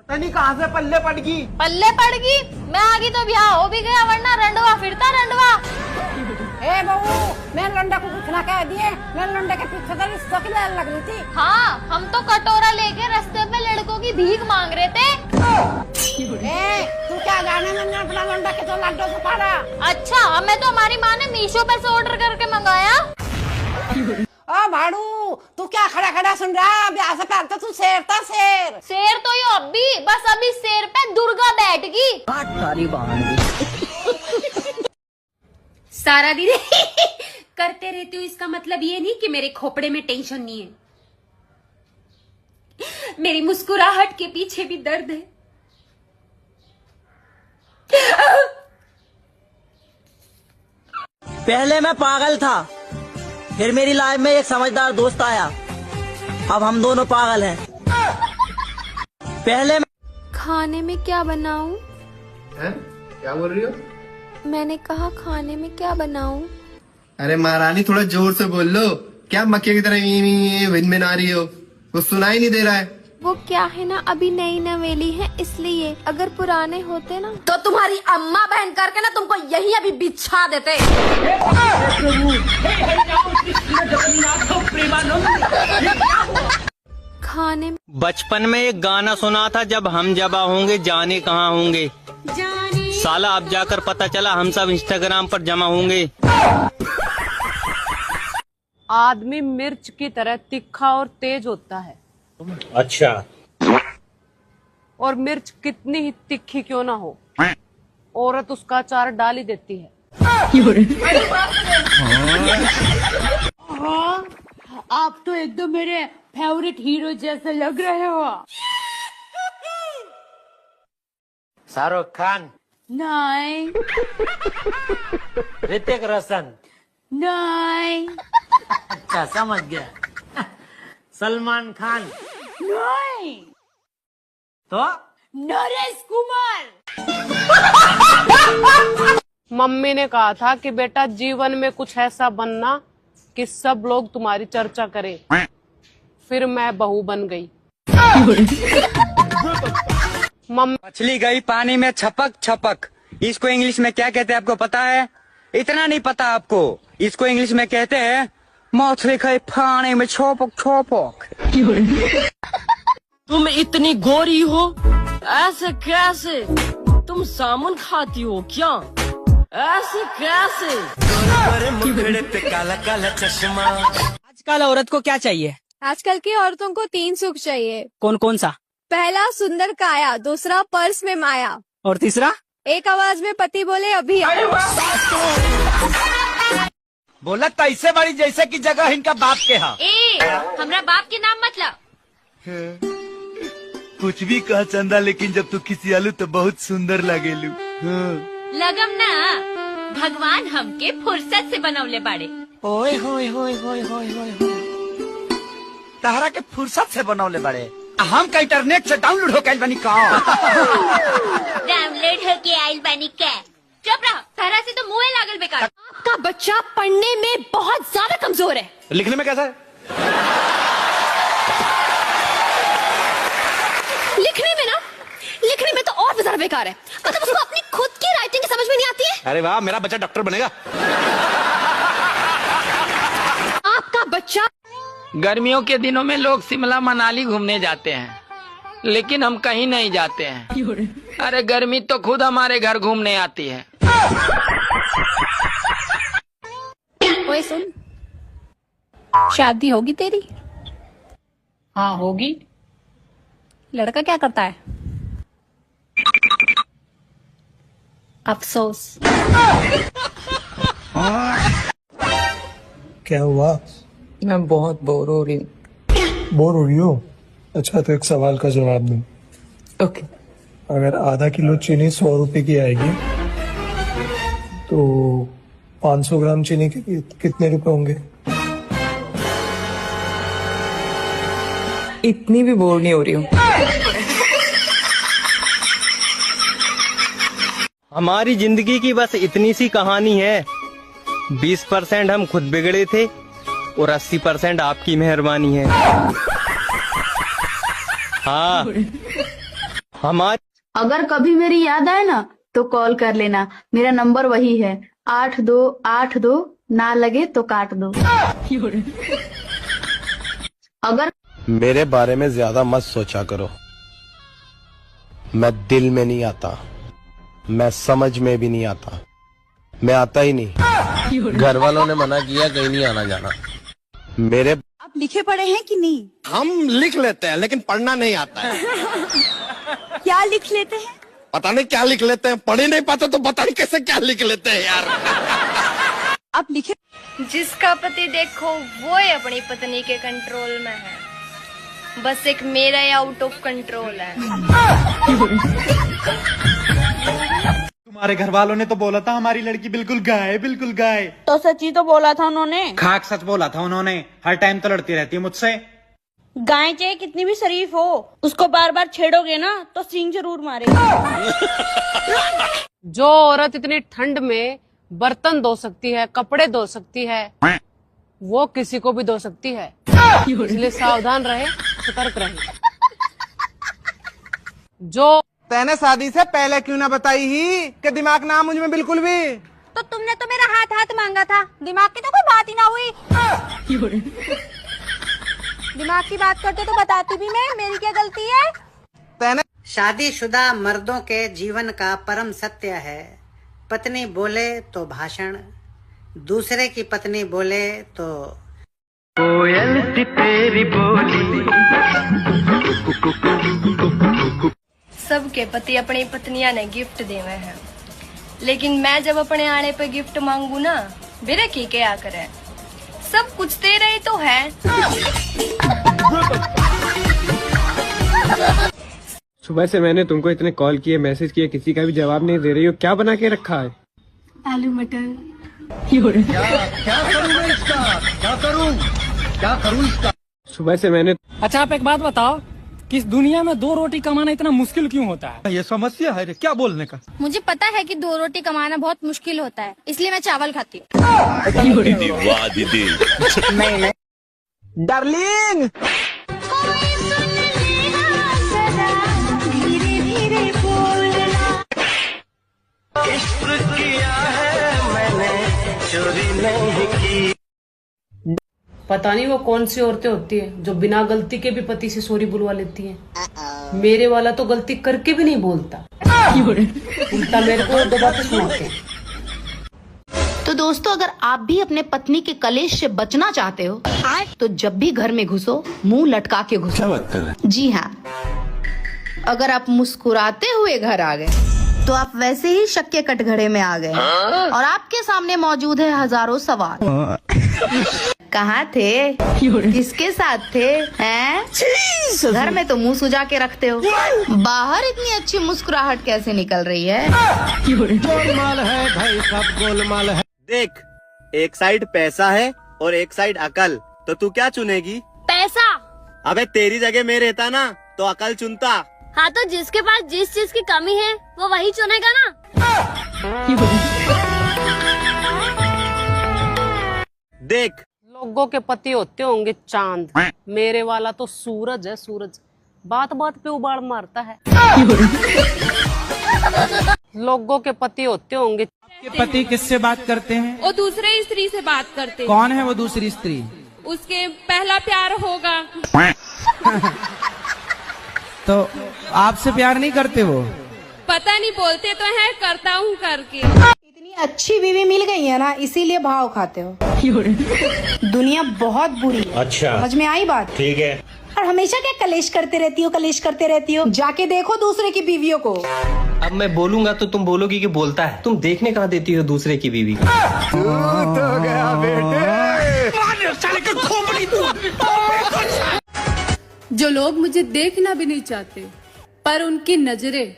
तनी कहाँ से पल्ले पड़ गई? पल्ले पड़ गई? मैं आगी तो ब्याह हो भी गया, वरना रंडवा फिरता रंडवा। ए बहू, मैं लंडा को कुछ ना कह दिए, मैं लंडे के पीछे तो रिश्तों की लड़ लग रही थी। हाँ, हम तो कटोरा लेके रास्ते में लड़कों की भीख मांग रहे थे। ए, तू क्या जाने, मैंने अपना लंडा के तो लड्डू से पाड़ा। अच्छा, हमें तो हमारी माँ ने मीशो पे से ऑर्डर करके मंगाया। ओ भाड़ू, तू क्या खड़ा खड़ा सुन रहा? ब्याह से पहले तो तू शेर था, शेर। शेर तो यो अभी, बस अभी शेर पे दुर्गा बैठ गई। तारी बहान सारा दिन करते रहती हूँ, इसका मतलब ये नहीं कि मेरे खोपड़े में टेंशन नहीं है। मेरी मुस्कुराहट के पीछे भी दर्द है। पहले मैं पागल था, फिर मेरी लाइफ में एक समझदार दोस्त आया, अब हम दोनों पागल हैं। पहले खाने में क्या बनाऊं? हैं? क्या बोल रही हो? मैंने कहा खाने में क्या बनाऊं? अरे महारानी, थोड़ा जोर से बोल लो। क्या मक्के की तरह भिन आ रही हो? कुछ सुनाई नहीं दे रहा है। वो क्या है ना, अभी नई नवेली है इसलिए, अगर पुराने होते ना तो तुम्हारी अम्मा बहन करके ना तुमको यही अभी बिछा देते। खाने में बचपन में एक गाना सुना था, जब हम जबा होंगे जाने कहाँ होंगे। साला अब जाकर पता चला हम सब इंस्टाग्राम पर जमा होंगे। आदमी मिर्च की तरह तीखा और तेज होता है। अच्छा। और मिर्च कितनी ही तीखी क्यों ना हो, औरत उसका अचार डाल ही देती है। हाँ, आप तो एकदम मेरे फेवरेट हीरो जैसे लग रहे हो। शाहरुख खान, नहीं। ऋतिक रोशन, नहीं। अच्छा समझ गया। सलमान खान, नहीं। तो नरेश कुमार। मम्मी ने कहा था कि बेटा जीवन में कुछ ऐसा बनना कि सब लोग तुम्हारी चर्चा करें। फिर मैं बहू बन गई। मछली गई पानी में छपक छपक, इसको इंग्लिश में क्या कहते हैं आपको पता है? इतना नहीं पता आपको? इसको इंग्लिश में कहते हैं मछली गई पानी में छपक छपक। तुम इतनी गोरी हो, ऐसे कैसे? तुम सामुन खाती हो क्या? ऐसे कैसे? काला काला चश्मा। आजकल औरत को क्या चाहिए? आजकल की औरतों को 3 सुख चाहिए। कौन कौन सा? पहला सुंदर काया, दूसरा पर्स में माया, और तीसरा एक आवाज में पति बोले अभी आओ। बोला तैसे बड़ी जैसे की जगह इनका बाप के यहाँ। हमरा बाप के नाम मतलब। कुछ भी कह चंदा, लेकिन जब तू खिसियालू तो बहुत सुंदर लगेलू। लगम ना, भगवान हमके फुर्सत से बनौले बाड़े। ओए होए होए होए होए होए। तहरा के फुर्सत से बनौले बड़े, हम का इंटरनेट से डाउनलोड हो गए बनी का। डाउनलोड होके आइल बानी का। चुप रहो, तारा से तो मुँह लागल बेकार। आपका बच्चा पढ़ने में बहुत ज्यादा कमजोर है। लिखने में कैसा है? लिखने में तो और भी ज्यादा बेकार है। मतलब उसको अपनी खुद की राइटिंग की समझ में नहीं आती है। अरे वाह, मेरा बच्चा डॉक्टर बनेगा। आपका बच्चा। गर्मियों के दिनों में लोग शिमला मनाली घूमने जाते हैं, लेकिन हम कहीं नहीं जाते हैं। अरे गर्मी तो खुद हमारे घर घूमने आती है। ओए सुन, शादी होगी तेरी? हाँ होगी। लड़का क्या करता है? अफसोस। क्या हुआ? मैं बहुत बोर हो रही हूँ। बोर हो रही हो? अच्छा, तो एक सवाल का जवाब दो। ओके। अगर आधा किलो चीनी 100 रुपए की आएगी, तो 500 ग्राम चीनी के कितने रुपए होंगे? इतनी भी बोर नहीं हो रही हूँ। हमारी जिंदगी की बस इतनी सी कहानी है। 20% हम खुद बिगड़े थे और 80% आपकी मेहरबानी है। हाँ हमारे अगर कभी मेरी याद आए ना तो कॉल कर लेना, मेरा नंबर वही है 8282, ना लगे तो काट दो। अगर मेरे बारे में ज्यादा मत सोचा करो, मैं दिल में नहीं आता, मैं समझ में भी नहीं आता, मैं आता ही नहीं। घर वालों ने मना किया कहीं नहीं आना जाना। मेरे आप लिखे पढ़े हैं कि नहीं? हम लिख लेते हैं लेकिन पढ़ना नहीं आता है। क्या लिख लेते हैं? पता नहीं क्या लिख लेते हैं, पढ़ ही नहीं पाते तो पता नहीं कैसे क्या लिख लेते हैं यार। आप लिखे जिसका पति देखो वो ही अपनी पत्नी के कंट्रोल में है, बस एक मेरा ही आउट ऑफ कंट्रोल है। तुम्हारे घर वालों ने तो बोला था हमारी लड़की बिल्कुल गाय, बिल्कुल गाय। तो सच्ची तो बोला था उन्होंने। खाक सच बोला था उन्होंने, हर टाइम तो लड़ती रहती है मुझसे। गाय चाहे कितनी भी शरीफ हो, उसको बार बार छेड़ोगे ना तो सींग जरूर मारेगा। जो औरत इतनी ठंड में बर्तन धो सकती है, कपड़े धो सकती है, वो किसी को भी धो सकती है। इसलिए सावधान रहे, सतर्क रहे। जो तैने शादी से पहले क्यों ना बताई ही कि दिमाग ना मुझ में बिल्कुल भी। तो तुमने तो मेरा हाथ मांगा था, दिमाग की तो कोई बात ही ना हुई। दिमाग की बात करते तो बताती भी मैं, मेरी क्या गलती है? तैने शादीशुदा मर्दों के जीवन का परम सत्य है, पत्नी बोले तो भाषण, दूसरे की पत्नी बोले तो कोयल सी तेरी बोली। सबके पति अपनी पत्नियां ने गिफ्ट देवे हैं, लेकिन मैं जब अपने आने पे गिफ्ट मांगू ना, मेरे की क्या करे, सब कुछ तेरे ही तो है। सुबह से मैंने तुमको इतने कॉल किए, मैसेज किए, किसी का भी जवाब नहीं दे रही हो, क्या बना के रखा है? आलू मटर। क्या करूं इसका? सुबह से मैंने अच्छा आप एक बात बताओ कि इस दुनिया में 2 रोटी कमाना इतना मुश्किल क्यों होता है? ये समस्या है रे, क्या बोलने का। मुझे पता है कि 2 रोटी कमाना बहुत मुश्किल होता है, इसलिए मैं चावल खाती हूँ। वाह दीदी। नहीं डार्लिंग। पता नहीं वो कौन सी औरतें होती है जो बिना गलती के भी पति से सॉरी बुलवा लेती हैं। मेरे वाला तो गलती करके भी नहीं बोलता, उल्टा मेरे को 2 बातें सुनाते हैं। तो दोस्तों, अगर आप भी अपने पत्नी के कलेश से बचना चाहते हो तो जब भी घर में घुसो मुंह लटका के घुसो। क्या बात कर रहे हैं? जी हाँ, अगर आप मुस्कुराते हुए घर आ गए तो आप वैसे ही शक के कटघरे में आ गए और आपके सामने मौजूद है हजारों सवाल। कहाँ थे? किसके साथ थे? हैं? घर में तो मुंह सुजा के रखते हो, बाहर इतनी अच्छी मुस्कुराहट कैसे निकल रही है? गोलमाल है भाई, सब गोलमाल है। देख, एक साइड पैसा है और एक साइड अकल, तो तू क्या चुनेगी? पैसा। अबे तेरी जगह मैं रहता ना तो अकल चुनता। हाँ, तो जिसके पास जिस चीज की कमी है वो वही चुनेगा ना। देख, लोगों के पति होते होंगे चांद, मेरे वाला तो सूरज है, सूरज बात बात पे उबाड़ मारता है। लोगों के पति होते होंगे। आपके पति किससे बात करते हैं? वो दूसरे स्त्री से बात करते हैं। कौन है वो दूसरी स्त्री? उसके पहला प्यार होगा। तो आपसे प्यार नहीं करते वो? पता नहीं, बोलते तो है करता हूँ करके। इतनी अच्छी बीवी मिल गई है ना, इसीलिए भाव खाते हो। दुनिया बहुत बुरी है। अच्छा, समझ में आई बात? ठीक है। और हमेशा क्या कलेश करते रहती हो? जाके देखो दूसरे की बीवियों को। अब मैं बोलूंगा तो तुम बोलोगी कि बोलता है। तुम देखने कहाँ देती हो दूसरे की बीवी को? तो गया बेटे। जो लोग मुझे देखना भी नहीं चाहते पर उनकी नजरें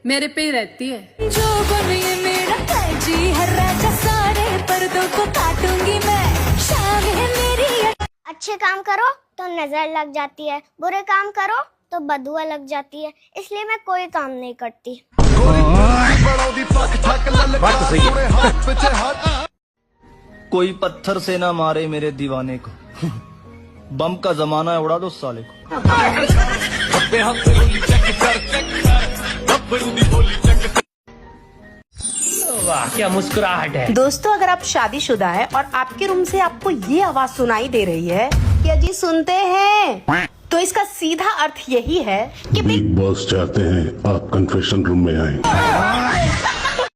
मेरे पे ही रहती है। जो बने मेरा जी, हर राजा सारे पर्दों को काटूंगी मैं, शाम है मेरी। अच्छे काम करो तो नजर लग जाती है, बुरे काम करो तो बदुआ लग जाती है, इसलिए मैं कोई काम नहीं करती। बात तो सही है। कोई पत्थर से ना मारे मेरे दीवाने को, बम का जमाना है, उड़ा दो साले को। वाह क्या मुस्कुराहट है। दोस्तों अगर आप शादीशुदा है और आपके रूम से आपको ये आवाज सुनाई दे रही है कि अजी सुनते हैं, तो इसका सीधा अर्थ यही है कि बिग बॉस चाहते हैं आप कन्फेशन रूम में आए।